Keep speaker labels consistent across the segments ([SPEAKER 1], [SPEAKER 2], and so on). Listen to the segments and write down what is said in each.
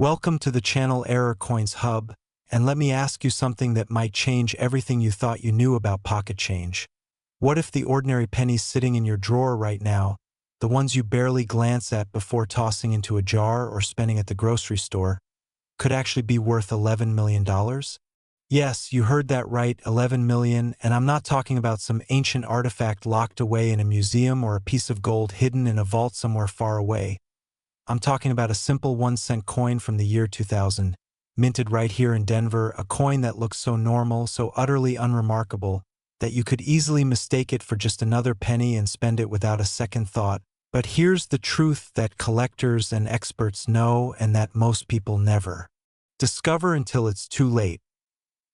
[SPEAKER 1] Welcome to the channel ERRER Coins Hub, and let me ask you something that might change everything you thought you knew about pocket change. What if the ordinary pennies sitting in your drawer right now, the ones you barely glance at before tossing into a jar or spending at the grocery store, could actually be worth $11 million? Yes, you heard that right, 11 million, and I'm not talking about some ancient artifact locked away in a museum or a piece of gold hidden in a vault somewhere far away. I'm talking about a simple 1-cent coin from the year 2000, minted right here in Denver, a coin that looks so normal, so utterly unremarkable, that you could easily mistake it for just another penny and spend it without a second thought. But here's the truth that collectors and experts know and that most people never discover until it's too late.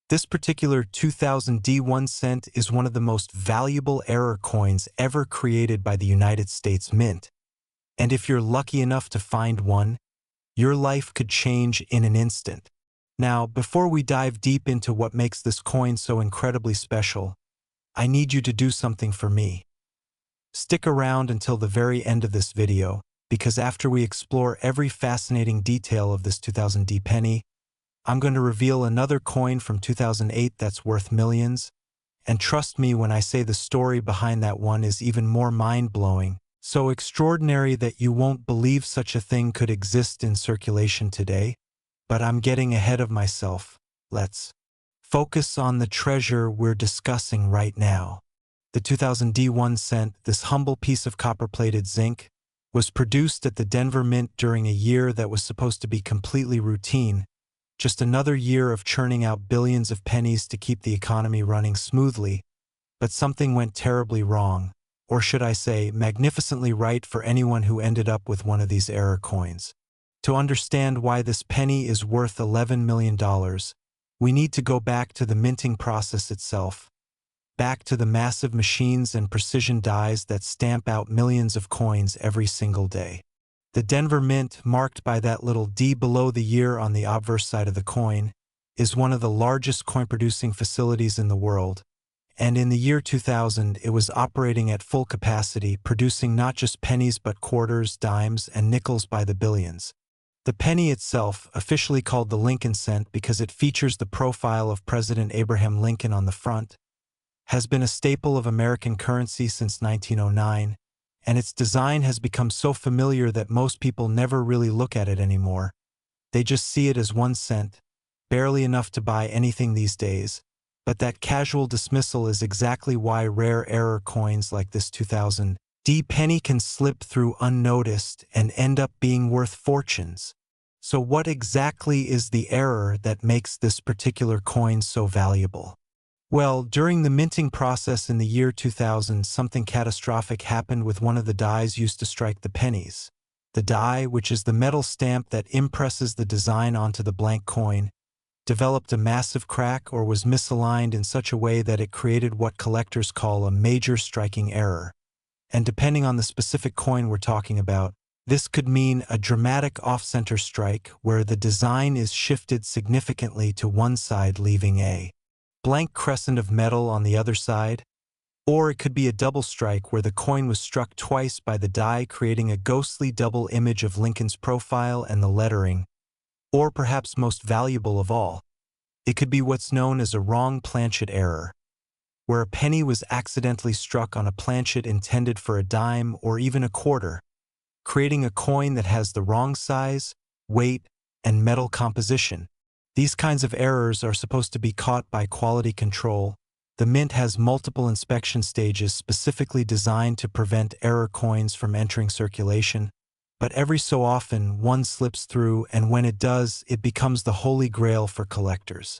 [SPEAKER 1] This particular 2000 D1 cent is one of the most valuable ERRER coins ever created by the United States Mint. And if you're lucky enough to find one, your life could change in an instant. Now, before we dive deep into what makes this coin so incredibly special, I need you to do something for me. Stick around until the very end of this video, because after we explore every fascinating detail of this 2000 D penny, I'm going to reveal another coin from 2008 that's worth millions. And trust me when I say the story behind that one is even more mind-blowing, so extraordinary that you won't believe such a thing could exist in circulation today. But I'm getting ahead of myself. Let's focus on the treasure we're discussing right now. The 2000 D1 cent, this humble piece of copper-plated zinc, was produced at the Denver Mint during a year that was supposed to be completely routine, just another year of churning out billions of pennies to keep the economy running smoothly. But something went terribly wrong, or should I say, magnificently right for anyone who ended up with one of these ERRER coins. To understand why this penny is worth $11 million, we need to go back to the minting process itself, back to the massive machines and precision dies that stamp out millions of coins every single day. The Denver Mint, marked by that little D below the year on the obverse side of the coin, is one of the largest coin-producing facilities in the world, and in the year 2000 it was operating at full capacity, producing not just pennies but quarters, dimes, and nickels by the billions. The penny itself, officially called the Lincoln cent because it features the profile of President Abraham Lincoln on the front, has been a staple of American currency since 1909, and its design has become so familiar that most people never really look at it anymore. They just see it as 1 cent, barely enough to buy anything these days. But that casual dismissal is exactly why rare ERRER coins like this 2000 D penny can slip through unnoticed and end up being worth fortunes. So what exactly is the ERRER that makes this particular coin so valuable? Well, during the minting process in the year 2000, something catastrophic happened with one of the dies used to strike the pennies. The die, which is the metal stamp that impresses the design onto the blank coin, developed a massive crack or was misaligned in such a way that it created what collectors call a major striking error. And depending on the specific coin we're talking about, this could mean a dramatic off-center strike where the design is shifted significantly to one side, leaving a blank crescent of metal on the other side, or it could be a double strike where the coin was struck twice by the die, creating a ghostly double image of Lincoln's profile and the lettering, or perhaps most valuable of all, it could be what's known as a wrong planchet error, where a penny was accidentally struck on a planchet intended for a dime or even a quarter, creating a coin that has the wrong size, weight, and metal composition. These kinds of errors are supposed to be caught by quality control. The Mint has multiple inspection stages specifically designed to prevent ERRER coins from entering circulation, but every so often one slips through, and when it does, it becomes the holy grail for collectors.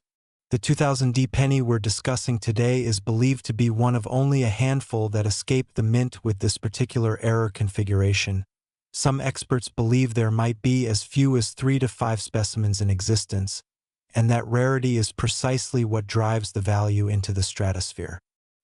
[SPEAKER 1] The 2000 D penny we're discussing today is believed to be one of only a handful that escaped the Mint with this particular ERRER configuration. Some experts believe there might be as few as 3 to 5 specimens in existence, and that rarity is precisely what drives the value into the stratosphere.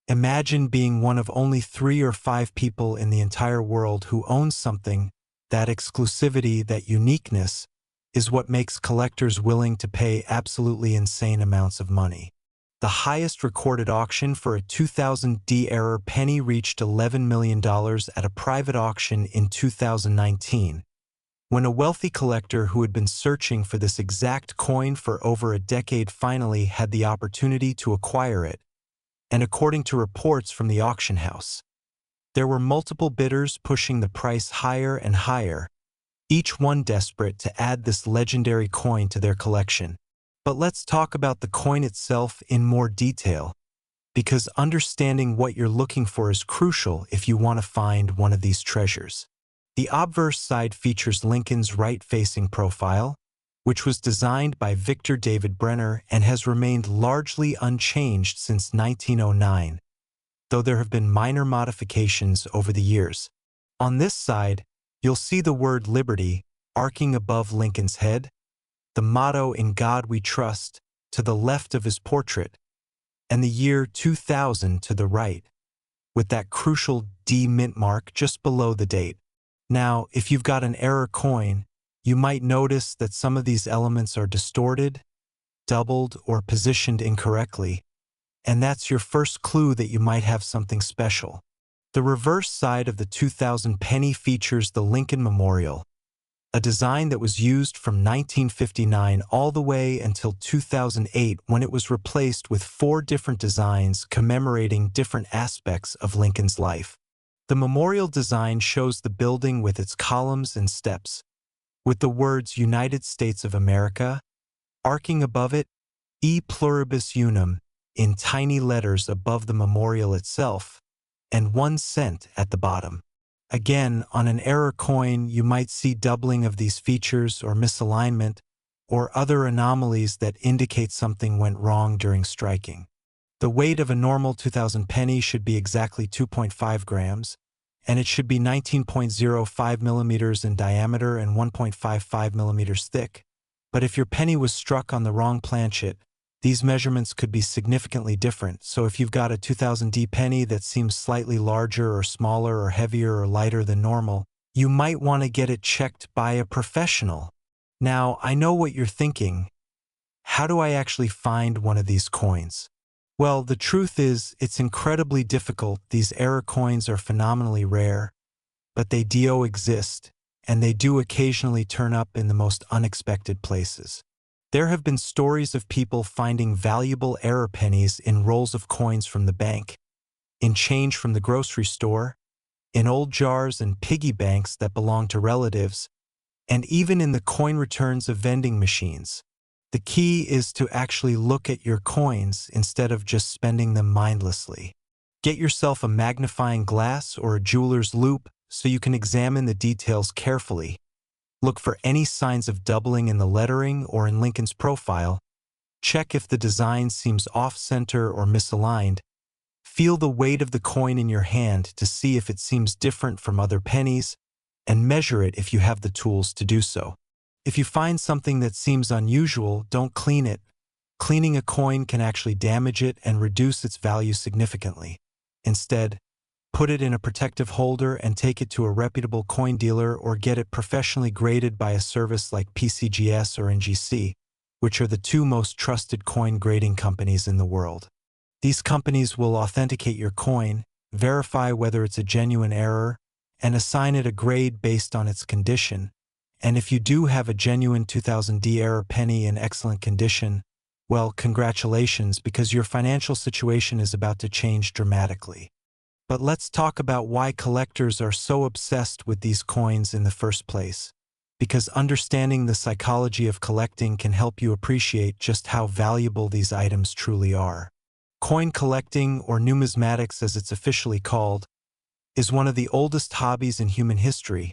[SPEAKER 1] Imagine being one of only 3 or 5 people in the entire world who owns something. That exclusivity, that uniqueness, is what makes collectors willing to pay absolutely insane amounts of money. The highest recorded auction for a 2000 D ERRER penny reached $11 million at a private auction in 2019, When a wealthy collector who had been searching for this exact coin for over a decade finally had the opportunity to acquire it, and according to reports from the auction house, there were multiple bidders pushing the price higher and higher, each one desperate to add this legendary coin to their collection. But let's talk about the coin itself in more detail, because understanding what you're looking for is crucial if you want to find one of these treasures. The obverse side features Lincoln's right-facing profile, which was designed by Victor David Brenner and has remained largely unchanged since 1909, though there have been minor modifications over the years. On this side, you'll see the word Liberty arcing above Lincoln's head, the motto "In God We Trust" to the left of his portrait, and the year 2000 to the right, with that crucial D mint mark just below the date. Now, if you've got an ERRER coin, you might notice that some of these elements are distorted, doubled, or positioned incorrectly, and that's your first clue that you might have something special. The reverse side of the 2000 penny features the Lincoln Memorial, a design that was used from 1959 all the way until 2008 when it was replaced with 4 different designs commemorating different aspects of Lincoln's life. The memorial design shows the building with its columns and steps, with the words United States of America arcing above it, E Pluribus Unum, in tiny letters above the memorial itself, and 1 cent at the bottom. Again, on an ERRER coin, you might see doubling of these features or misalignment or other anomalies that indicate something went wrong during striking. The weight of a normal 2000 penny should be exactly 2.5 grams, and it should be 19.05 millimeters in diameter and 1.55 millimeters thick. But if your penny was struck on the wrong planchet, these measurements could be significantly different. So if you've got a 2000D penny that seems slightly larger or smaller or heavier or lighter than normal, you might want to get it checked by a professional. Now, I know what you're thinking. How do I actually find one of these coins? Well, the truth is, it's incredibly difficult. These ERRER coins are phenomenally rare, but they do exist, and they do occasionally turn up in the most unexpected places. There have been stories of people finding valuable ERRER pennies in rolls of coins from the bank, in change from the grocery store, in old jars and piggy banks that belong to relatives, and even in the coin returns of vending machines. The key is to actually look at your coins instead of just spending them mindlessly. Get yourself a magnifying glass or a jeweler's loupe so you can examine the details carefully. Look for any signs of doubling in the lettering or in Lincoln's profile. Check if the design seems off-center or misaligned. Feel the weight of the coin in your hand to see if it seems different from other pennies, and measure it if you have the tools to do so. If you find something that seems unusual, don't clean it. Cleaning a coin can actually damage it and reduce its value significantly. Instead, put it in a protective holder and take it to a reputable coin dealer or get it professionally graded by a service like PCGS or NGC, which are the 2 most trusted coin grading companies in the world. These companies will authenticate your coin, verify whether it's a genuine ERRER, and assign it a grade based on its condition. And if you do have a genuine 2000D ERRER penny in excellent condition, well, congratulations, because your financial situation is about to change dramatically. But let's talk about why collectors are so obsessed with these coins in the first place. Because understanding the psychology of collecting can help you appreciate just how valuable these items truly are. Coin collecting, or numismatics as it's officially called, is one of the oldest hobbies in human history.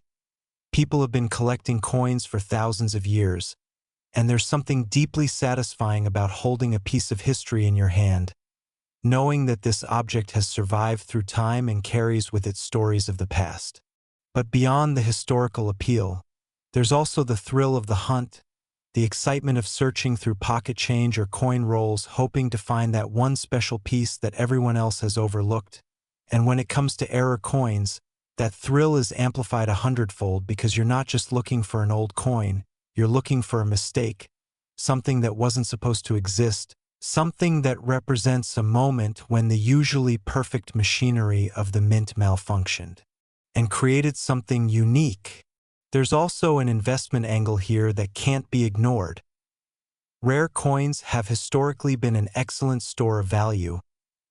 [SPEAKER 1] People have been collecting coins for thousands of years, and there's something deeply satisfying about holding a piece of history in your hand, knowing that this object has survived through time and carries with it stories of the past. But beyond the historical appeal, there's also the thrill of the hunt, the excitement of searching through pocket change or coin rolls, hoping to find that one special piece that everyone else has overlooked. And when it comes to ERRER coins, that thrill is amplified 100-fold because you're not just looking for an old coin, you're looking for a mistake, something that wasn't supposed to exist, something that represents a moment when the usually perfect machinery of the mint malfunctioned and created something unique, There's also an investment angle here that can't be ignored. Rare coins have historically been an excellent store of value,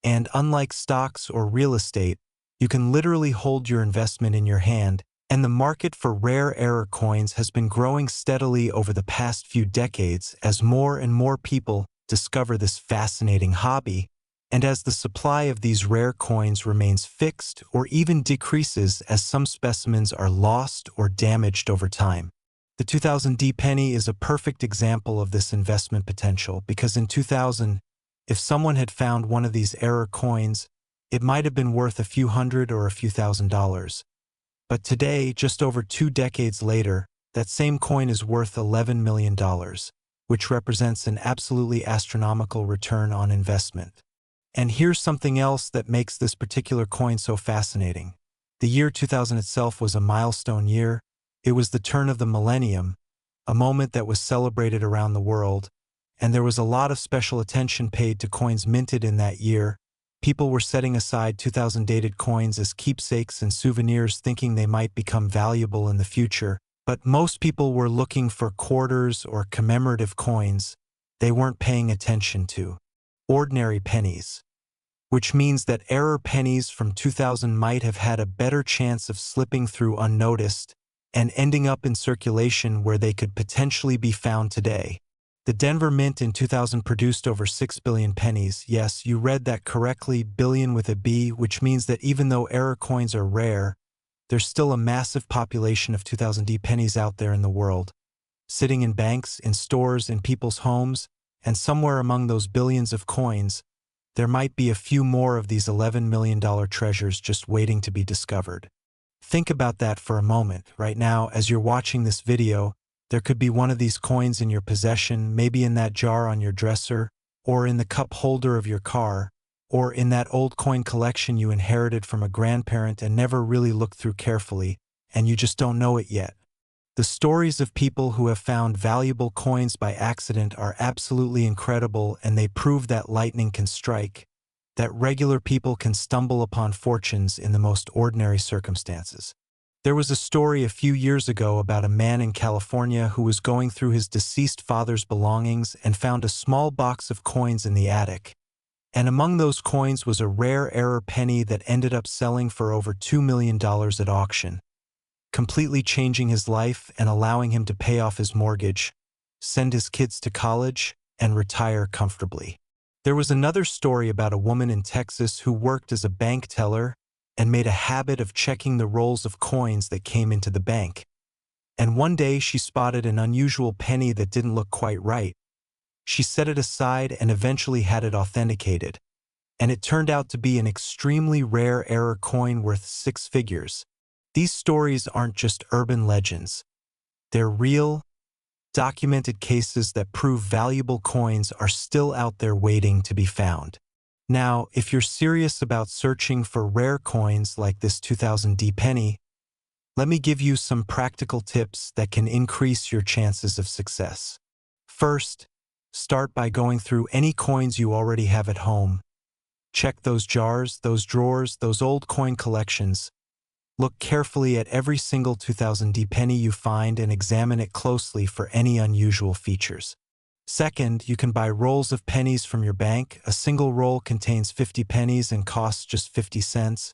[SPEAKER 1] and unlike stocks or real estate, you can literally hold your investment in your hand, and the market for rare ERRER coins has been growing steadily over the past few decades as more and more people discover this fascinating hobby, and as the supply of these rare coins remains fixed or even decreases as some specimens are lost or damaged over time. The 2000D penny is a perfect example of this investment potential because in 2000, if someone had found one of these ERRER coins, it might have been worth a few hundred or a few $1,000s. But today, just over 2 decades later, that same coin is worth $11 million, which represents an absolutely astronomical return on investment. And here's something else that makes this particular coin so fascinating. The year 2000 itself was a milestone year. It was the turn of the millennium, a moment that was celebrated around the world, and there was a lot of special attention paid to coins minted in that year. People were setting aside 2000 dated coins as keepsakes and souvenirs thinking they might become valuable in the future, but most people were looking for quarters or commemorative coins they weren't paying attention to. Ordinary pennies, which means that ERRER pennies from 2000 might have had a better chance of slipping through unnoticed and ending up in circulation where they could potentially be found today. The Denver Mint in 2000 produced over 6 billion pennies. Yes, you read that correctly, billion with a B, which means that even though ERRER coins are rare, there's still a massive population of 2000D pennies out there in the world, sitting in banks, in stores, in people's homes, and somewhere among those billions of coins, there might be a few more of these $11 million treasures just waiting to be discovered. Think about that for a moment. Right now, as you're watching this video, there could be one of these coins in your possession, maybe in that jar on your dresser, or in the cup holder of your car, or in that old coin collection you inherited from a grandparent and never really looked through carefully, and you just don't know it yet. The stories of people who have found valuable coins by accident are absolutely incredible, and they prove that lightning can strike, that regular people can stumble upon fortunes in the most ordinary circumstances. There was a story a few years ago about a man in California who was going through his deceased father's belongings and found a small box of coins in the attic. And among those coins was a rare ERRER penny that ended up selling for over $2 million at auction, completely changing his life and allowing him to pay off his mortgage, send his kids to college, and retire comfortably. There was another story about a woman in Texas who worked as a bank teller and made a habit of checking the rolls of coins that came into the bank. And one day she spotted an unusual penny that didn't look quite right. She set it aside and eventually had it authenticated. And it turned out to be an extremely rare ERRER coin worth 6 figures. These stories aren't just urban legends. They're real, documented cases that prove valuable coins are still out there waiting to be found. Now, if you're serious about searching for rare coins like this 2000D penny, let me give you some practical tips that can increase your chances of success. First, start by going through any coins you already have at home. Check those jars, those drawers, those old coin collections. Look carefully at every single 2000D penny you find and examine it closely for any unusual features. Second, you can buy rolls of pennies from your bank. A single roll contains 50 pennies and costs just 50 cents.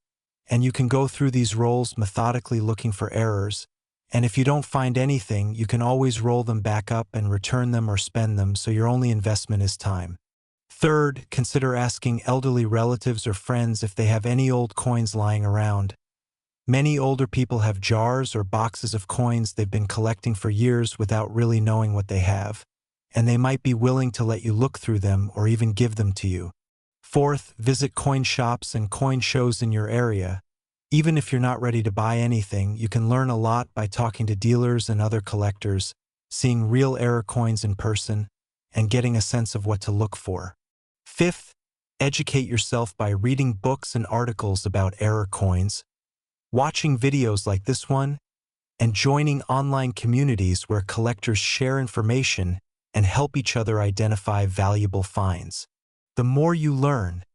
[SPEAKER 1] And you can go through these rolls methodically looking for errors. And if you don't find anything, you can always roll them back up and return them or spend them, so your only investment is time. Third, consider asking elderly relatives or friends if they have any old coins lying around. Many older people have jars or boxes of coins they've been collecting for years without really knowing what they have, and they might be willing to let you look through them or even give them to you. Fourth, visit coin shops and coin shows in your area. Even if you're not ready to buy anything, you can learn a lot by talking to dealers and other collectors, seeing real ERRER coins in person, and getting a sense of what to look for. Fifth, educate yourself by reading books and articles about ERRER coins, watching videos like this one, and joining online communities where collectors share information and help each other identify valuable finds. The more you learn,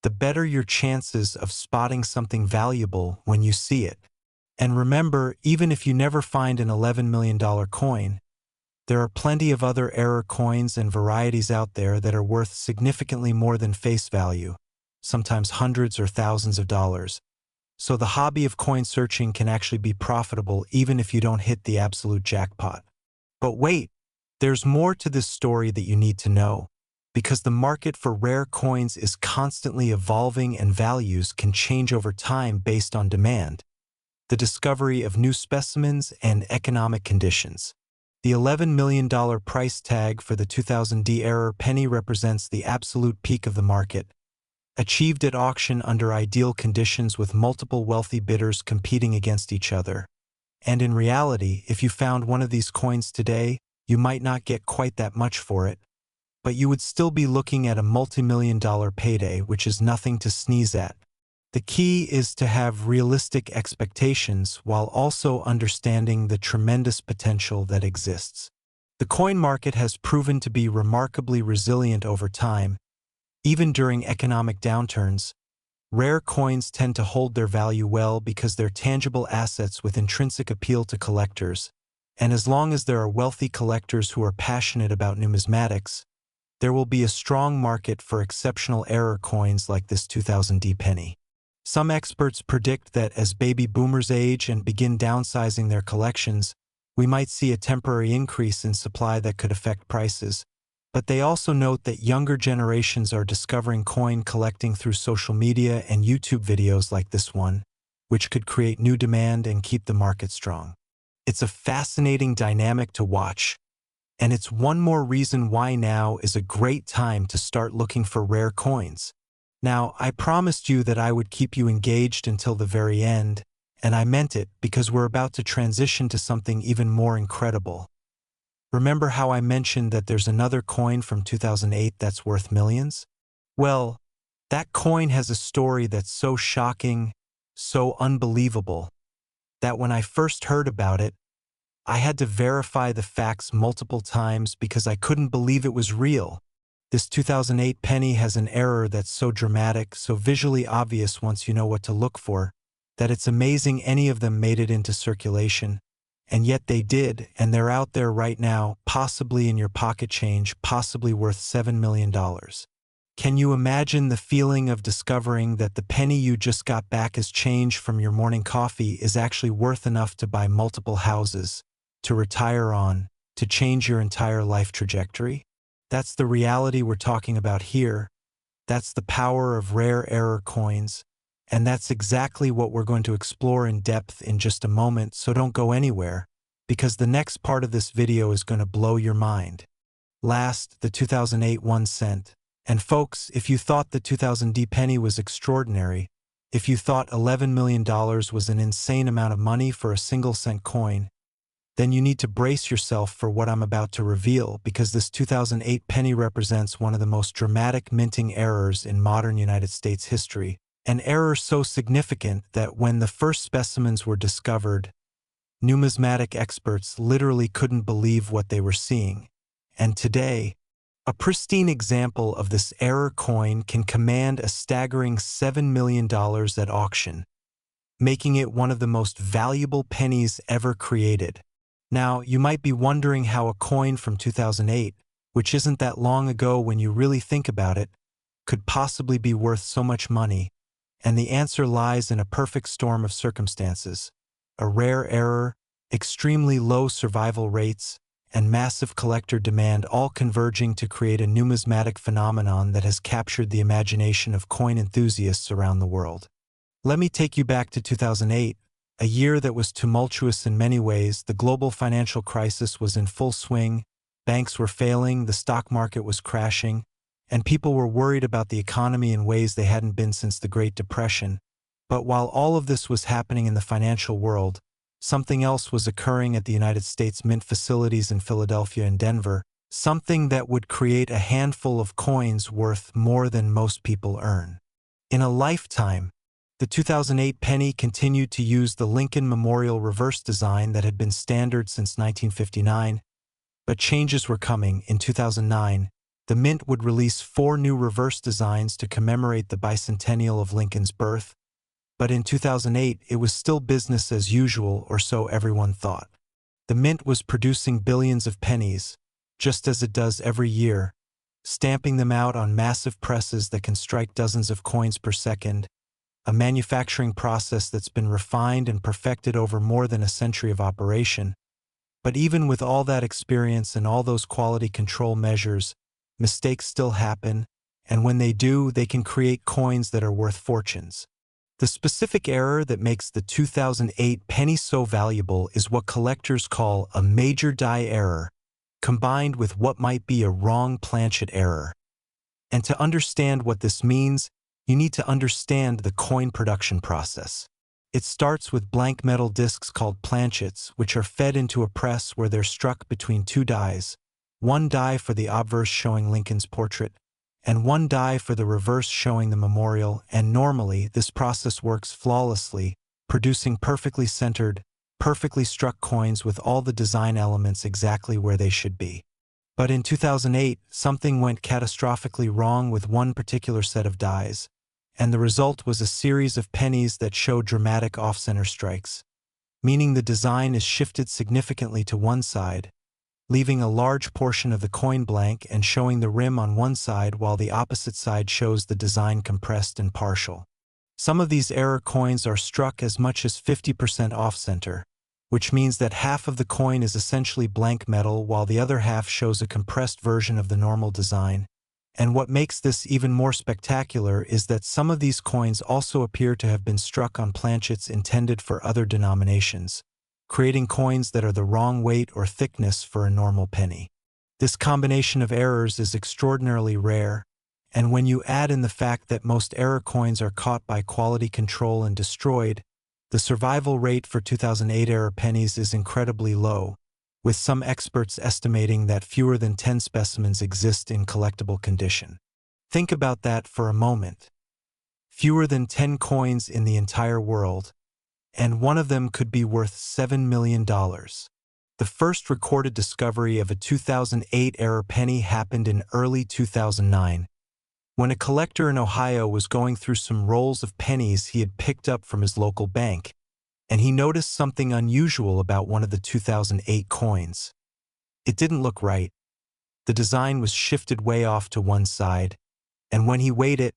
[SPEAKER 1] the better your chances of spotting something valuable when you see it. And remember, even if you never find an $11 million coin, there are plenty of other ERRER coins and varieties out there that are worth significantly more than face value, sometimes hundreds or thousands of dollars. So the hobby of coin searching can actually be profitable even if you don't hit the absolute jackpot. But wait, there's more to this story that you need to know, because the market for rare coins is constantly evolving and values can change over time based on demand, the discovery of new specimens, and economic conditions. The $11 million price tag for the 2000D ERRER penny represents the absolute peak of the market, achieved at auction under ideal conditions with multiple wealthy bidders competing against each other. And in reality, if you found one of these coins today, you might not get quite that much for it, but you would still be looking at a multi-million-dollar payday, which is nothing to sneeze at. The key is to have realistic expectations while also understanding the tremendous potential that exists. The coin market has proven to be remarkably resilient over time. Even during economic downturns, rare coins tend to hold their value well because they're tangible assets with intrinsic appeal to collectors. And as long as there are wealthy collectors who are passionate about numismatics, there will be a strong market for exceptional ERRER coins like this 2000D penny. Some experts predict that as baby boomers age and begin downsizing their collections, we might see a temporary increase in supply that could affect prices. But they also note that younger generations are discovering coin collecting through social media and YouTube videos like this one, which could create new demand and keep the market strong. It's a fascinating dynamic to watch, and it's one more reason why now is a great time to start looking for rare coins. Now, I promised you that I would keep you engaged until the very end, and I meant it because we're about to transition to something even more incredible. Remember how I mentioned that there's another coin from 2008 that's worth millions? Well, that coin has a story that's so shocking, so unbelievable, that when I first heard about it, I had to verify the facts multiple times because I couldn't believe it was real. This 2008 penny has an ERRER that's so dramatic, so visually obvious once you know what to look for, that it's amazing any of them made it into circulation. And yet they did, and they're out there right now, possibly in your pocket change, possibly worth $7 million. Can you imagine the feeling of discovering that the penny you just got back as change from your morning coffee is actually worth enough to buy multiple houses, to retire on, to change your entire life trajectory? That's the reality we're talking about here. That's the power of rare ERRER coins. And that's exactly what we're going to explore in depth in just a moment, so don't go anywhere, because the next part of this video is going to blow your mind. Last, the 2008 1 cent. And folks, if you thought the 2000D penny was extraordinary, if you thought $11 million was an insane amount of money for a single-cent coin, then you need to brace yourself for what I'm about to reveal, because this 2008 penny represents one of the most dramatic minting errors in modern United States history. An error so significant that when the first specimens were discovered, numismatic experts literally couldn't believe what they were seeing. And today, a pristine example of this ERRER coin can command a staggering $7 million at auction, making it one of the most valuable pennies ever created. Now, you might be wondering how a coin from 2008, which isn't that long ago when you really think about it, could possibly be worth so much money. And the answer lies in a perfect storm of circumstances: a rare ERRER, extremely low survival rates, and massive collector demand, all converging to create a numismatic phenomenon that has captured the imagination of coin enthusiasts around the world. Let me take you back to 2008, a year that was tumultuous in many ways. The global financial crisis was in full swing, banks were failing, the stock market was crashing, and people were worried about the economy in ways they hadn't been since the Great Depression. But while all of this was happening in the financial world, something else was occurring at the United States Mint facilities in Philadelphia and Denver, something that would create a handful of coins worth more than most people earn. In a lifetime, the 2008 penny continued to use the Lincoln Memorial reverse design that had been standard since 1959, but changes were coming. In 2009, the Mint would release 4 new reverse designs to commemorate the bicentennial of Lincoln's birth. But in 2008, it was still business as usual, or so everyone thought. The mint was producing billions of pennies, just as it does every year, stamping them out on massive presses that can strike dozens of coins per second, a manufacturing process that's been refined and perfected over more than a century of operation. But even with all that experience and all those quality control measures, mistakes still happen, and when they do, they can create coins that are worth fortunes. The specific error that makes the 2008 penny so valuable is what collectors call a major die error, combined with what might be a wrong planchet error. And to understand what this means, you need to understand the coin production process. It starts with blank metal discs called planchets, which are fed into a press where they're struck between two dies, one die for the obverse showing Lincoln's portrait, and one die for the reverse showing the memorial, and normally this process works flawlessly, producing perfectly centered, perfectly struck coins with all the design elements exactly where they should be. But in 2008, something went catastrophically wrong with one particular set of dies, and the result was a series of pennies that showed dramatic off-center strikes, meaning the design is shifted significantly to one side, leaving a large portion of the coin blank and showing the rim on one side while the opposite side shows the design compressed and partial. Some of these error coins are struck as much as 50% off-center, which means that half of the coin is essentially blank metal while the other half shows a compressed version of the normal design. And what makes this even more spectacular is that some of these coins also appear to have been struck on planchets intended for other denominations, creating coins that are the wrong weight or thickness for a normal penny. This combination of errors is extraordinarily rare, and when you add in the fact that most error coins are caught by quality control and destroyed, the survival rate for 2008 error pennies is incredibly low, with some experts estimating that fewer than 10 specimens exist in collectible condition. Think about that for a moment. Fewer than 10 coins in the entire world, and one of them could be worth $7 million. The first recorded discovery of a 2008 error penny happened in early 2009, when a collector in Ohio was going through some rolls of pennies he had picked up from his local bank, and he noticed something unusual about one of the 2008 coins. It didn't look right. The design was shifted way off to one side, and when he weighed it,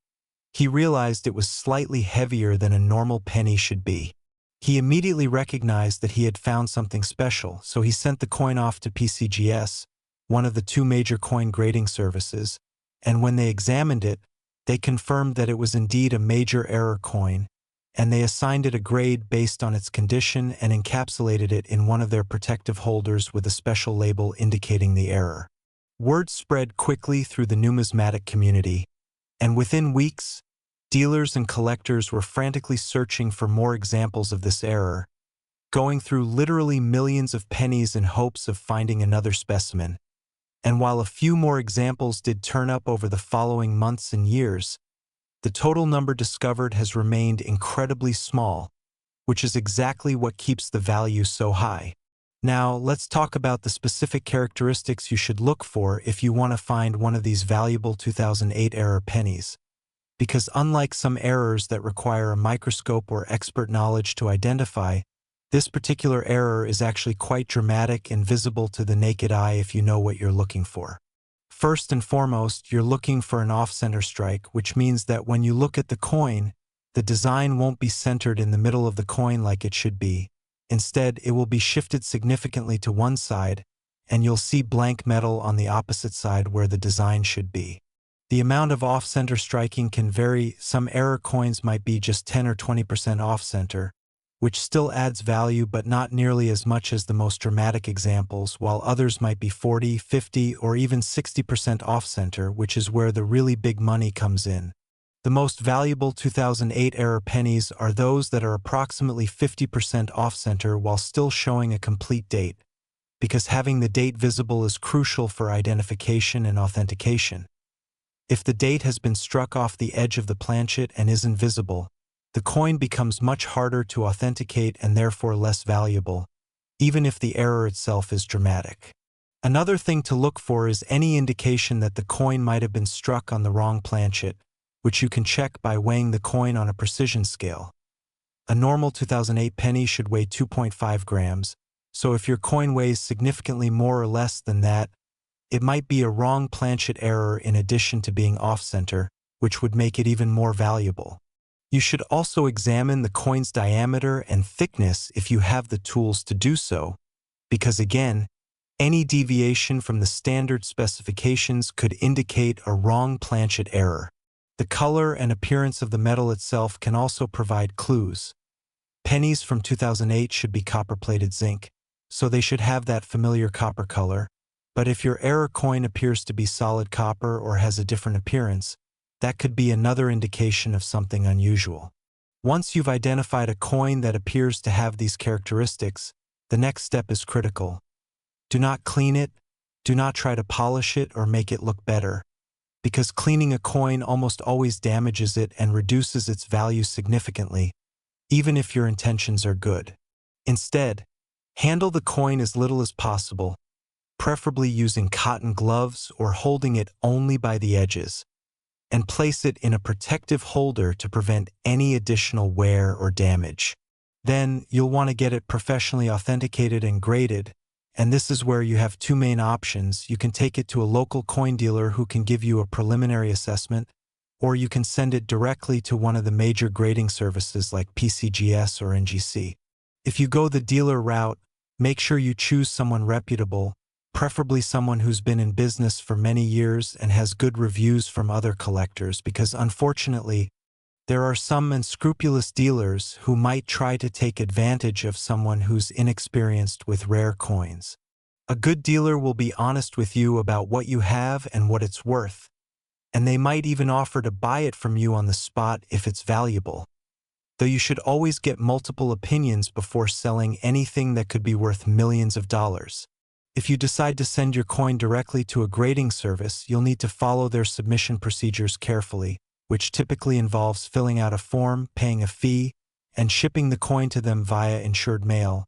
[SPEAKER 1] he realized it was slightly heavier than a normal penny should be. He immediately recognized that he had found something special, so he sent the coin off to PCGS, one of the two major coin grading services, and when they examined it, they confirmed that it was indeed a major error coin, and they assigned it a grade based on its condition and encapsulated it in one of their protective holders with a special label indicating the error. Word spread quickly through the numismatic community, and within weeks, dealers and collectors were frantically searching for more examples of this error, going through literally millions of pennies in hopes of finding another specimen. And while a few more examples did turn up over the following months and years, the total number discovered has remained incredibly small, which is exactly what keeps the value so high. Now, let's talk about the specific characteristics you should look for if you want to find one of these valuable 2008 error pennies. Because unlike some errors that require a microscope or expert knowledge to identify, this particular error is actually quite dramatic and visible to the naked eye if you know what you're looking for. First and foremost, you're looking for an off-center strike, which means that when you look at the coin, the design won't be centered in the middle of the coin like it should be. Instead, it will be shifted significantly to one side, and you'll see blank metal on the opposite side where the design should be. The amount of off-center striking can vary. Some error coins might be just 10 or 20% off-center, which still adds value but not nearly as much as the most dramatic examples, while others might be 40, 50, or even 60% off-center, which is where the really big money comes in. The most valuable 2008 error pennies are those that are approximately 50% off-center while still showing a complete date, because having the date visible is crucial for identification and authentication. If the date has been struck off the edge of the planchet and isn't visible, the coin becomes much harder to authenticate and therefore less valuable, even if the error itself is dramatic. Another thing to look for is any indication that the coin might have been struck on the wrong planchet, which you can check by weighing the coin on a precision scale. A normal 2008 penny should weigh 2.5 grams, so if your coin weighs significantly more or less than that, it might be a wrong planchet error in addition to being off-center, which would make it even more valuable. You should also examine the coin's diameter and thickness if you have the tools to do so, because again, any deviation from the standard specifications could indicate a wrong planchet error. The color and appearance of the metal itself can also provide clues. Pennies from 2008 should be copper-plated zinc, so they should have that familiar copper color. But if your ERRER coin appears to be solid copper or has a different appearance, that could be another indication of something unusual. Once you've identified a coin that appears to have these characteristics, the next step is critical. Do not clean it, do not try to polish it or make it look better, because cleaning a coin almost always damages it and reduces its value significantly, even if your intentions are good. Instead, handle the coin as little as possible, preferably using cotton gloves or holding it only by the edges, and place it in a protective holder to prevent any additional wear or damage. Then, you'll want to get it professionally authenticated and graded, and this is where you have two main options. You can take it to a local coin dealer who can give you a preliminary assessment, or you can send it directly to one of the major grading services like PCGS or NGC. If you go the dealer route, make sure you choose someone reputable, preferably someone who's been in business for many years and has good reviews from other collectors, because unfortunately, there are some unscrupulous dealers who might try to take advantage of someone who's inexperienced with rare coins. A good dealer will be honest with you about what you have and what it's worth, and they might even offer to buy it from you on the spot if it's valuable. Though you should always get multiple opinions before selling anything that could be worth millions of dollars. If you decide to send your coin directly to a grading service, you'll need to follow their submission procedures carefully, which typically involves filling out a form, paying a fee, and shipping the coin to them via insured mail.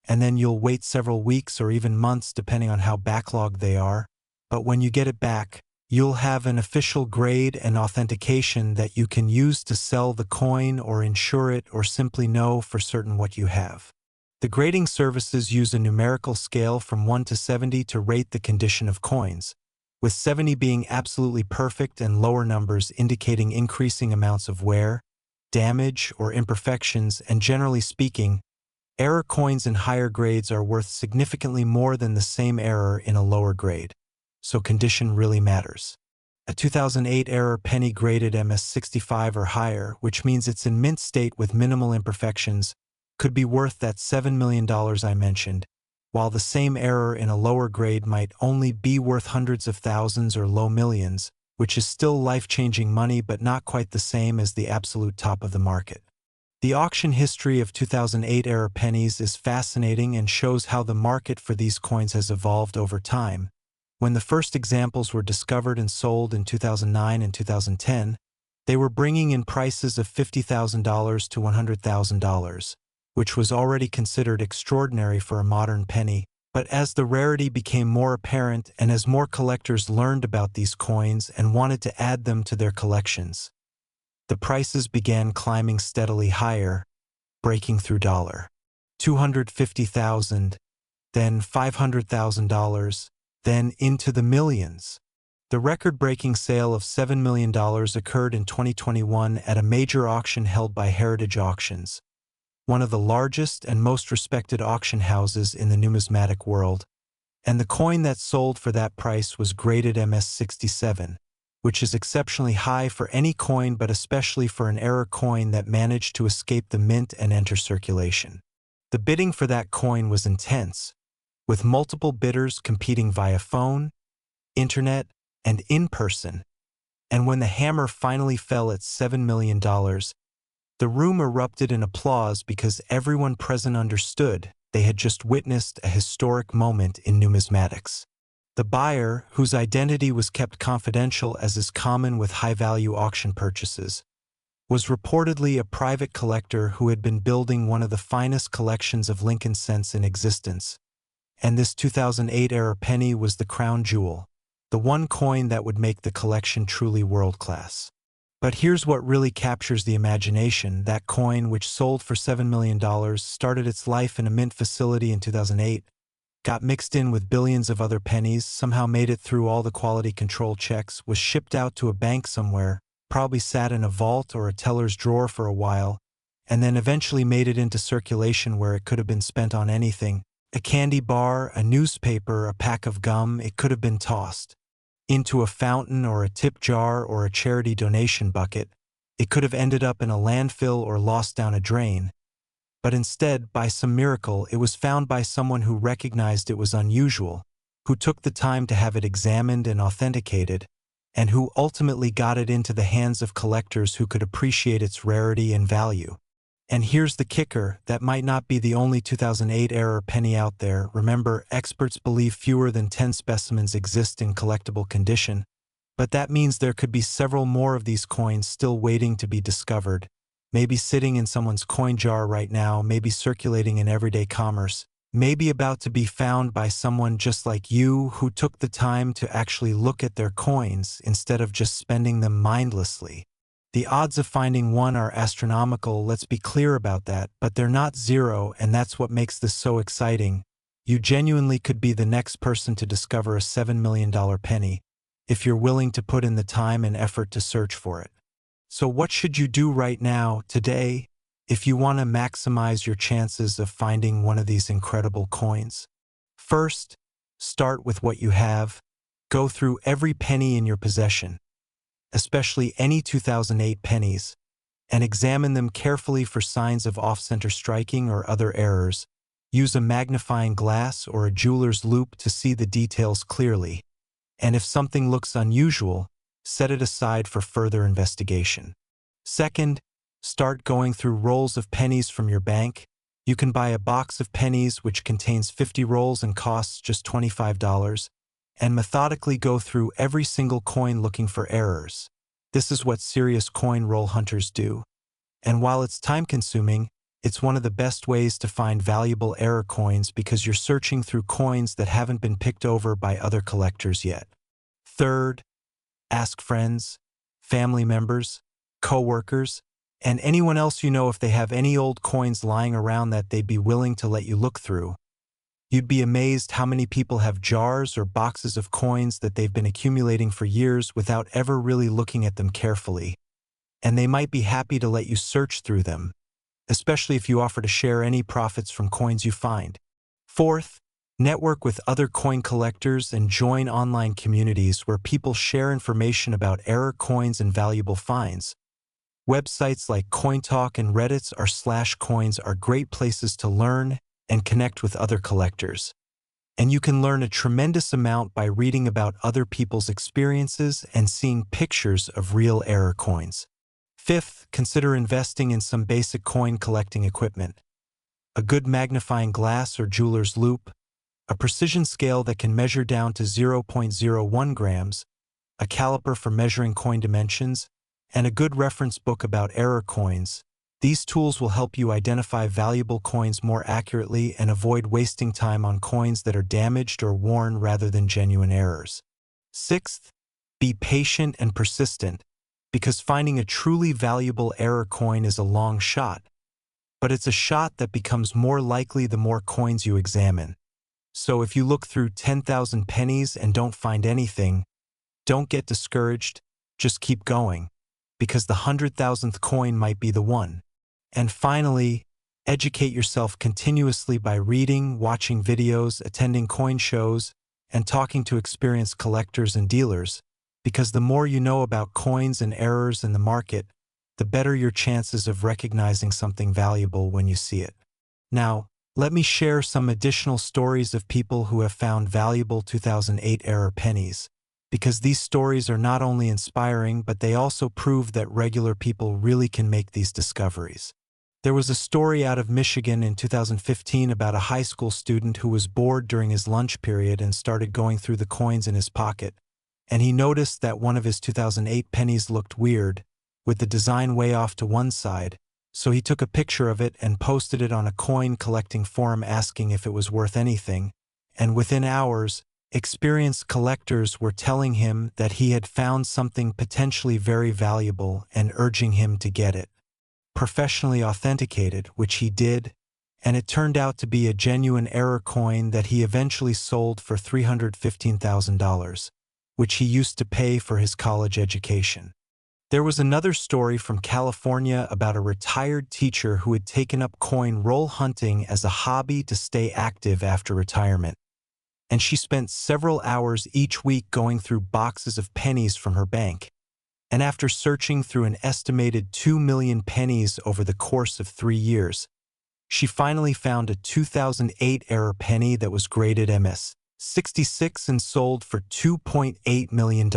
[SPEAKER 1] And then you'll wait several weeks or even months depending on how backlogged they are. But when you get it back, you'll have an official grade and authentication that you can use to sell the coin or insure it or simply know for certain what you have. The grading services use a numerical scale from 1 to 70 to rate the condition of coins, with 70 being absolutely perfect and lower numbers indicating increasing amounts of wear, damage, or imperfections, and generally speaking, ERRER coins in higher grades are worth significantly more than the same ERRER in a lower grade, so condition really matters. A 2008 ERRER penny graded MS65 or higher, which means it's in mint state with minimal imperfections, could be worth that $7 million I mentioned, while the same ERRER in a lower grade might only be worth hundreds of thousands or low millions, which is still life-changing money but not quite the same as the absolute top of the market. The auction history of 2008 ERRER pennies is fascinating and shows how the market for these coins has evolved over time. When the first examples were discovered and sold in 2009 and 2010, they were bringing in prices of $50,000 to $100,000. Which was already considered extraordinary for a modern penny, but as the rarity became more apparent and as more collectors learned about these coins and wanted to add them to their collections, the prices began climbing steadily higher, breaking through $250,000, then $500,000, then into the millions. The record-breaking sale of $7 million occurred in 2021 at a major auction held by Heritage Auctions, one of the largest and most respected auction houses in the numismatic world, and the coin that sold for that price was graded MS67, which is exceptionally high for any coin but especially for an ERRER coin that managed to escape the mint and enter circulation. The bidding for that coin was intense, with multiple bidders competing via phone, internet, and in person, and when the hammer finally fell at $7 million, the room erupted in applause because everyone present understood they had just witnessed a historic moment in numismatics. The buyer, whose identity was kept confidential as is common with high-value auction purchases, was reportedly a private collector who had been building one of the finest collections of Lincoln cents in existence, and this 2008 ERRER penny was the crown jewel, the one coin that would make the collection truly world-class. But here's what really captures the imagination. That coin, which sold for $7 million, started its life in a mint facility in 2008, got mixed in with billions of other pennies, somehow made it through all the quality control checks, was shipped out to a bank somewhere, probably sat in a vault or a teller's drawer for a while, and then eventually made it into circulation where it could have been spent on anything. A candy bar, a newspaper, a pack of gum. It could have been tossed into a fountain or a tip jar or a charity donation bucket. It could have ended up in a landfill or lost down a drain. But instead, by some miracle, it was found by someone who recognized it was unusual, who took the time to have it examined and authenticated, and who ultimately got it into the hands of collectors who could appreciate its rarity and value. And here's the kicker: that might not be the only 2008 ERRER penny out there. Remember, experts believe fewer than 10 specimens exist in collectible condition, but that means there could be several more of these coins still waiting to be discovered, maybe sitting in someone's coin jar right now, maybe circulating in everyday commerce, maybe about to be found by someone just like you who took the time to actually look at their coins instead of just spending them mindlessly. The odds of finding one are astronomical, let's be clear about that, but they're not zero, and that's what makes this so exciting. You genuinely could be the next person to discover a $7 million penny, if you're willing to put in the time and effort to search for it. So what should you do right now, today, if you want to maximize your chances of finding one of these incredible coins? First, start with what you have. Go through every penny in your possession, especially any 2008 pennies, and examine them carefully for signs of off-center striking or other errors. Use a magnifying glass or a jeweler's loupe to see the details clearly. And if something looks unusual, set it aside for further investigation. Second, start going through rolls of pennies from your bank. You can buy a box of pennies which contains 50 rolls and costs just $25, and methodically go through every single coin looking for errors. This is what serious coin roll hunters do. And while it's time-consuming, it's one of the best ways to find valuable ERRER coins because you're searching through coins that haven't been picked over by other collectors yet. Third, ask friends, family members, co-workers, and anyone else you know if they have any old coins lying around that they'd be willing to let you look through. You'd be amazed how many people have jars or boxes of coins that they've been accumulating for years without ever really looking at them carefully. And they might be happy to let you search through them, especially if you offer to share any profits from coins you find. Fourth, network with other coin collectors and join online communities where people share information about ERRER coins and valuable finds. Websites like CoinTalk and Reddit's r/coins are great places to learn and connect with other collectors. And you can learn a tremendous amount by reading about other people's experiences and seeing pictures of real ERRER coins. Fifth, consider investing in some basic coin collecting equipment. A good magnifying glass or jeweler's loupe, a precision scale that can measure down to 0.01 grams, a caliper for measuring coin dimensions, and a good reference book about ERRER coins. These tools will help you identify valuable coins more accurately and avoid wasting time on coins that are damaged or worn rather than genuine errors. Sixth, be patient and persistent, because finding a truly valuable ERRER coin is a long shot. But it's a shot that becomes more likely the more coins you examine. So if you look through 10,000 pennies and don't find anything, don't get discouraged, just keep going, because the 100,000th coin might be the one. And finally, educate yourself continuously by reading, watching videos, attending coin shows, and talking to experienced collectors and dealers, because the more you know about coins and errors in the market, the better your chances of recognizing something valuable when you see it. Now, let me share some additional stories of people who have found valuable 2008 ERRER pennies, because these stories are not only inspiring, but they also prove that regular people really can make these discoveries. There was a story out of Michigan in 2015 about a high school student who was bored during his lunch period and started going through the coins in his pocket, and he noticed that one of his 2008 pennies looked weird, with the design way off to one side, so he took a picture of it and posted it on a coin collecting forum asking if it was worth anything, and within hours, Experienced collectors were telling him that he had found something potentially very valuable and urging him to get it professionally authenticated, which he did, and it turned out to be a genuine ERRER coin that he eventually sold for $315,000, which he used to pay for his college education. There was another story from California about a retired teacher who had taken up coin roll hunting as a hobby to stay active after retirement, and she spent several hours each week going through boxes of pennies from her bank. And after searching through an estimated 2 million pennies over the course of 3 years, she finally found a 2008 ERRER penny that was graded MS 66 and sold for $2.8 million,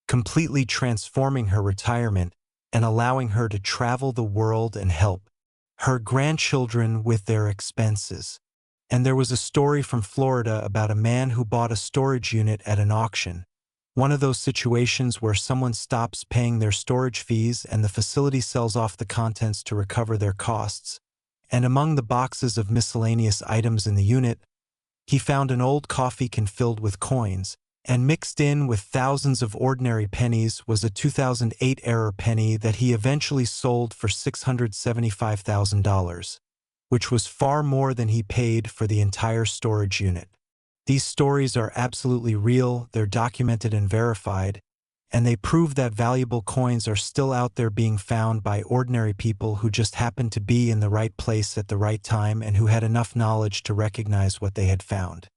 [SPEAKER 1] completely transforming her retirement and allowing her to travel the world and help her grandchildren with their expenses. And there was a story from Florida about a man who bought a storage unit at an auction. One of those situations where someone stops paying their storage fees and the facility sells off the contents to recover their costs. And among the boxes of miscellaneous items in the unit, he found an old coffee can filled with coins, and mixed in with thousands of ordinary pennies was a 2008 ERRER penny that he eventually sold for $675,000, which was far more than he paid for the entire storage unit. These stories are absolutely real, they're documented and verified, and they prove that valuable coins are still out there being found by ordinary people who just happened to be in the right place at the right time and who had enough knowledge to recognize what they had found.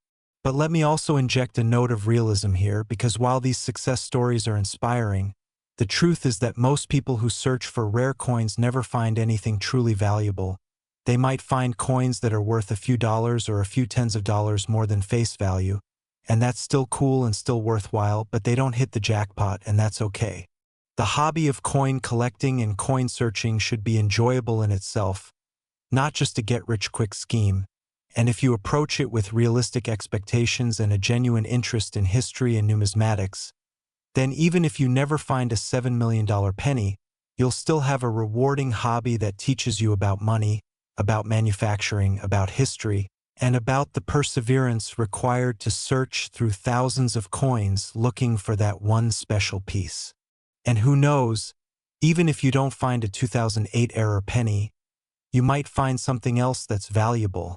[SPEAKER 1] But let me also inject a note of realism here, because while these success stories are inspiring, the truth is that most people who search for rare coins never find anything truly valuable. They might find coins that are worth a few dollars or a few tens of dollars more than face value, and that's still cool and still worthwhile, but they don't hit the jackpot, and that's okay. The hobby of coin collecting and coin searching should be enjoyable in itself, not just a get-rich-quick scheme, and if you approach it with realistic expectations and a genuine interest in history and numismatics, then even if you never find a $7 million penny, you'll still have a rewarding hobby that teaches you about money, about manufacturing, about history, and about the perseverance required to search through thousands of coins looking for that one special piece. And who knows, even if you don't find a 2008 ERRER penny, you might find something else that's valuable.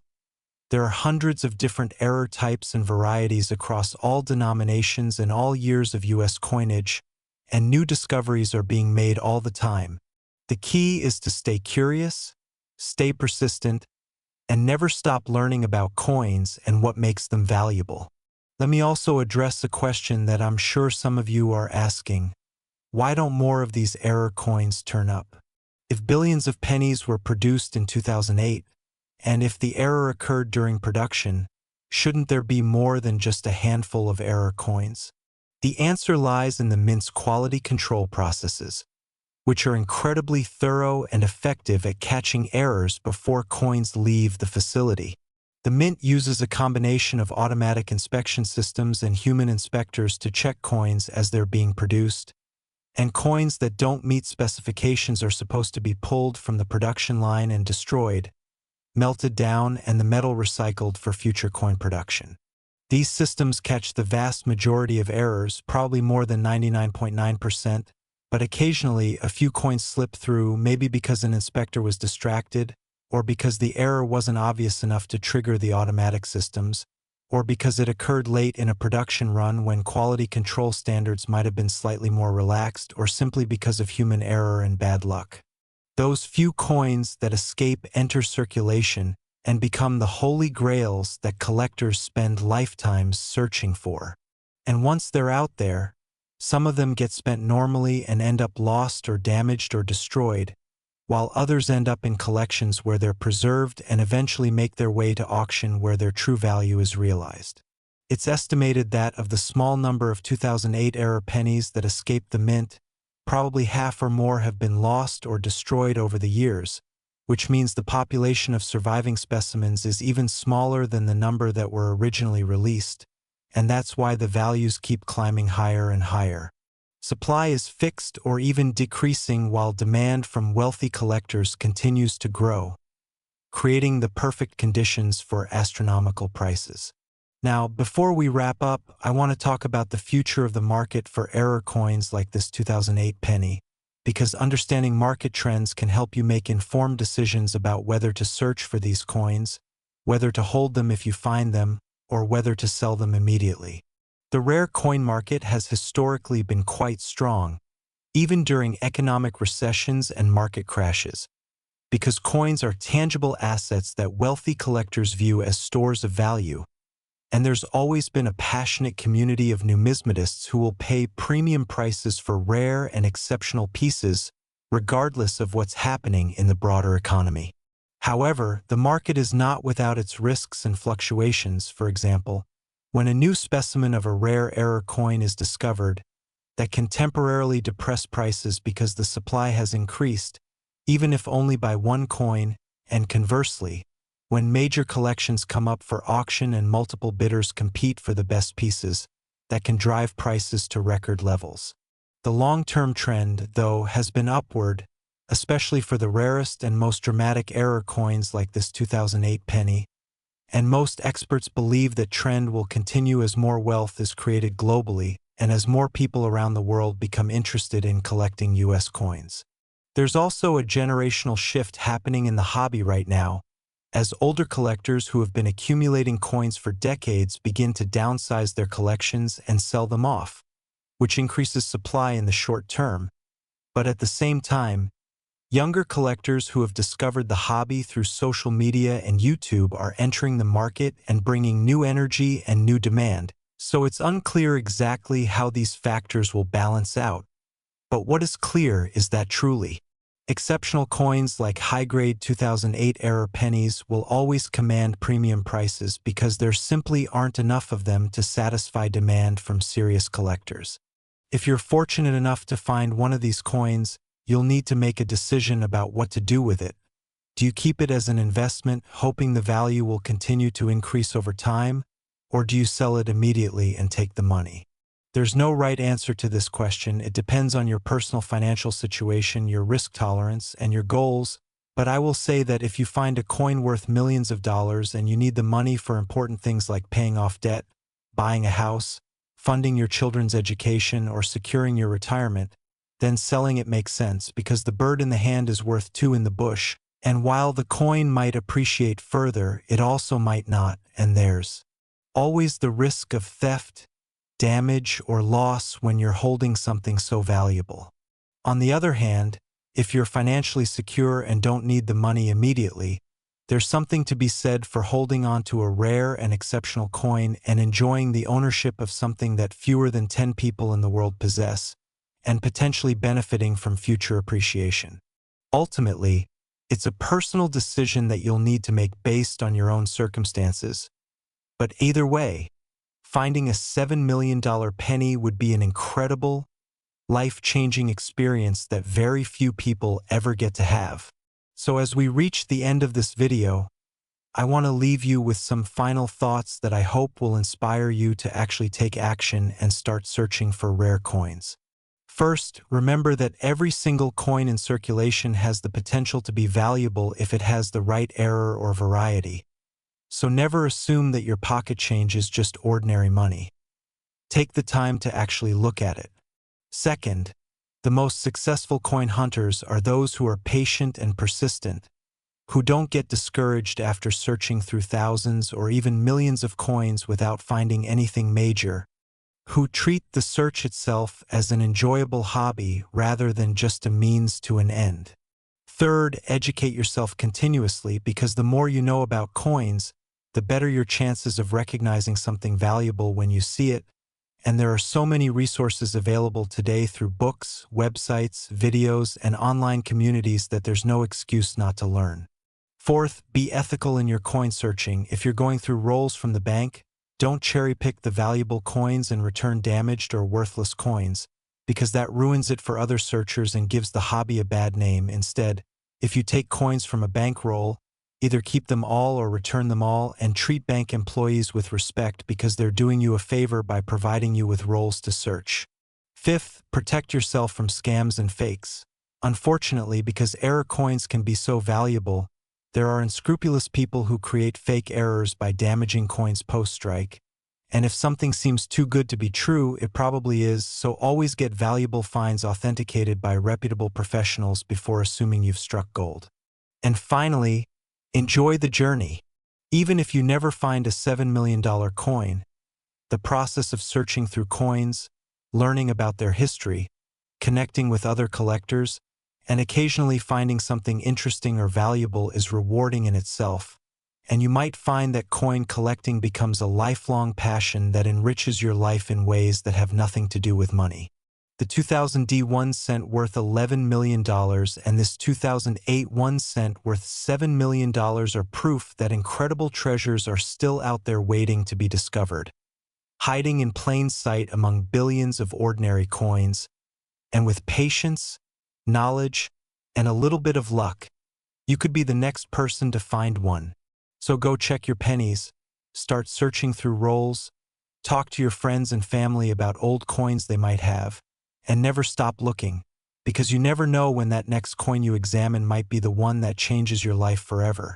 [SPEAKER 1] There are hundreds of different ERRER types and varieties across all denominations and all years of U.S. coinage, and new discoveries are being made all the time. The key is to stay curious, stay persistent, and never stop learning about coins and what makes them valuable. Let me also address a question that I'm sure some of you are asking. Why don't more of these ERRER coins turn up? If billions of pennies were produced in 2008, and if the ERRER occurred during production, shouldn't there be more than just a handful of ERRER coins? The answer lies in the mint's quality control processes, which are incredibly thorough and effective at catching errors before coins leave the facility. The mint uses a combination of automatic inspection systems and human inspectors to check coins as they're being produced, and coins that don't meet specifications are supposed to be pulled from the production line and destroyed, melted down, and the metal recycled for future coin production. These systems catch the vast majority of errors, probably more than 99.9%, but occasionally a few coins slip through, maybe because an inspector was distracted, or because the error wasn't obvious enough to trigger the automatic systems, or because it occurred late in a production run when quality control standards might have been slightly more relaxed, or simply because of human error and bad luck. Those few coins that escape enter circulation and become the holy grails that collectors spend lifetimes searching for. And once they're out there, some of them get spent normally and end up lost or damaged or destroyed, while others end up in collections where they're preserved and eventually make their way to auction where their true value is realized. It's estimated that of the small number of 2008 ERRER pennies that escaped the mint, probably half or more have been lost or destroyed over the years, which means the population of surviving specimens is even smaller than the number that were originally released, and that's why the values keep climbing higher and higher. Supply is fixed or even decreasing while demand from wealthy collectors continues to grow, creating the perfect conditions for astronomical prices. Now, before we wrap up, I want to talk about the future of the market for error coins like this 2008 penny, because understanding market trends can help you make informed decisions about whether to search for these coins, whether to hold them if you find them, or whether to sell them immediately. The rare coin market has historically been quite strong, even during economic recessions and market crashes, because coins are tangible assets that wealthy collectors view as stores of value. And there's always been a passionate community of numismatists who will pay premium prices for rare and exceptional pieces, regardless of what's happening in the broader economy. However, the market is not without its risks and fluctuations. For example, when a new specimen of a rare error coin is discovered, that can temporarily depress prices because the supply has increased, even if only by one coin, and conversely, when major collections come up for auction and multiple bidders compete for the best pieces, that can drive prices to record levels. The long-term trend, though, has been upward, especially for the rarest and most dramatic error coins like this 2008 penny, and most experts believe that trend will continue as more wealth is created globally and as more people around the world become interested in collecting U.S. coins. There's also a generational shift happening in the hobby right now, as older collectors who have been accumulating coins for decades begin to downsize their collections and sell them off, which increases supply in the short term. But at the same time, younger collectors who have discovered the hobby through social media and YouTube are entering the market and bringing new energy and new demand, so it's unclear exactly how these factors will balance out. But what is clear is that truly exceptional coins like high-grade 2008 error pennies will always command premium prices because there simply aren't enough of them to satisfy demand from serious collectors. If you're fortunate enough to find one of these coins, you'll need to make a decision about what to do with it. Do you keep it as an investment, hoping the value will continue to increase over time, or do you sell it immediately and take the money? There's no right answer to this question. It depends on your personal financial situation, your risk tolerance, and your goals, but I will say that if you find a coin worth millions of dollars and you need the money for important things like paying off debt, buying a house, funding your children's education, or securing your retirement, then selling it makes sense because the bird in the hand is worth two in the bush, and while the coin might appreciate further, it also might not, and there's always the risk of theft, damage, or loss when you're holding something so valuable. On the other hand, if you're financially secure and don't need the money immediately, there's something to be said for holding on to a rare and exceptional coin and enjoying the ownership of something that fewer than 10 people in the world possess, and potentially benefiting from future appreciation. Ultimately, it's a personal decision that you'll need to make based on your own circumstances. But either way, finding a $7 million penny would be an incredible, life-changing experience that very few people ever get to have. So as we reach the end of this video, I want to leave you with some final thoughts that I hope will inspire you to actually take action and start searching for rare coins. First, remember that every single coin in circulation has the potential to be valuable if it has the right error or variety. So never assume that your pocket change is just ordinary money. Take the time to actually look at it. Second, the most successful coin hunters are those who are patient and persistent, who don't get discouraged after searching through thousands or even millions of coins without finding anything major, who treat the search itself as an enjoyable hobby rather than just a means to an end. Third, educate yourself continuously because the more you know about coins, the better your chances of recognizing something valuable when you see it, and there are so many resources available today through books, websites, videos, and online communities that there's no excuse not to learn. Fourth, be ethical in your coin searching. If you're going through rolls from the bank, don't cherry-pick the valuable coins and return damaged or worthless coins, because that ruins it for other searchers and gives the hobby a bad name. Instead, if you take coins from a bankroll, either keep them all or return them all and treat bank employees with respect because they're doing you a favor by providing you with rolls to search. Fifth, protect yourself from scams and fakes. Unfortunately, because error coins can be so valuable, there are unscrupulous people who create fake errors by damaging coins post-strike, And if something seems too good to be true, it probably is, so always get valuable finds authenticated by reputable professionals before assuming you've struck gold. And finally, enjoy the journey. Even if you never find a $7 million coin, the process of searching through coins, learning about their history, connecting with other collectors, and occasionally finding something interesting or valuable is rewarding in itself. And you might find that coin collecting becomes a lifelong passion that enriches your life in ways that have nothing to do with money. The 2000 1 cent worth $11 million and this 2008 1 cent worth $7 million are proof that incredible treasures are still out there waiting to be discovered, hiding in plain sight among billions of ordinary coins. And with patience, knowledge, and a little bit of luck, you could be the next person to find one. So go check your pennies, start searching through rolls, talk to your friends and family about old coins they might have, and never stop looking, because you never know when that next coin you examine might be the one that changes your life forever.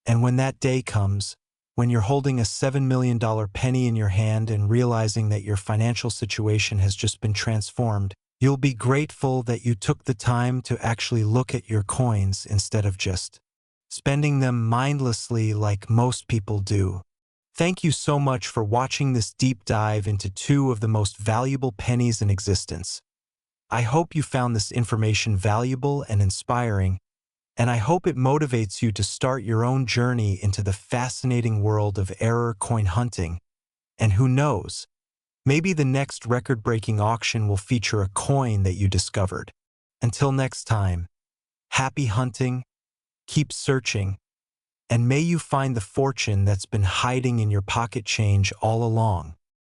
[SPEAKER 1] And when that day comes, when you're holding a $7 million penny in your hand and realizing that your financial situation has just been transformed, you'll be grateful that you took the time to actually look at your coins instead of just spending them mindlessly like most people do. Thank you so much for watching this deep dive into two of the most valuable pennies in existence. I hope you found this information valuable and inspiring, and I hope it motivates you to start your own journey into the fascinating world of ERRER coin hunting. And who knows, maybe the next record-breaking auction will feature a coin that you discovered. Until next time, happy hunting, keep searching, and may you find the fortune that's been hiding in your pocket change all along.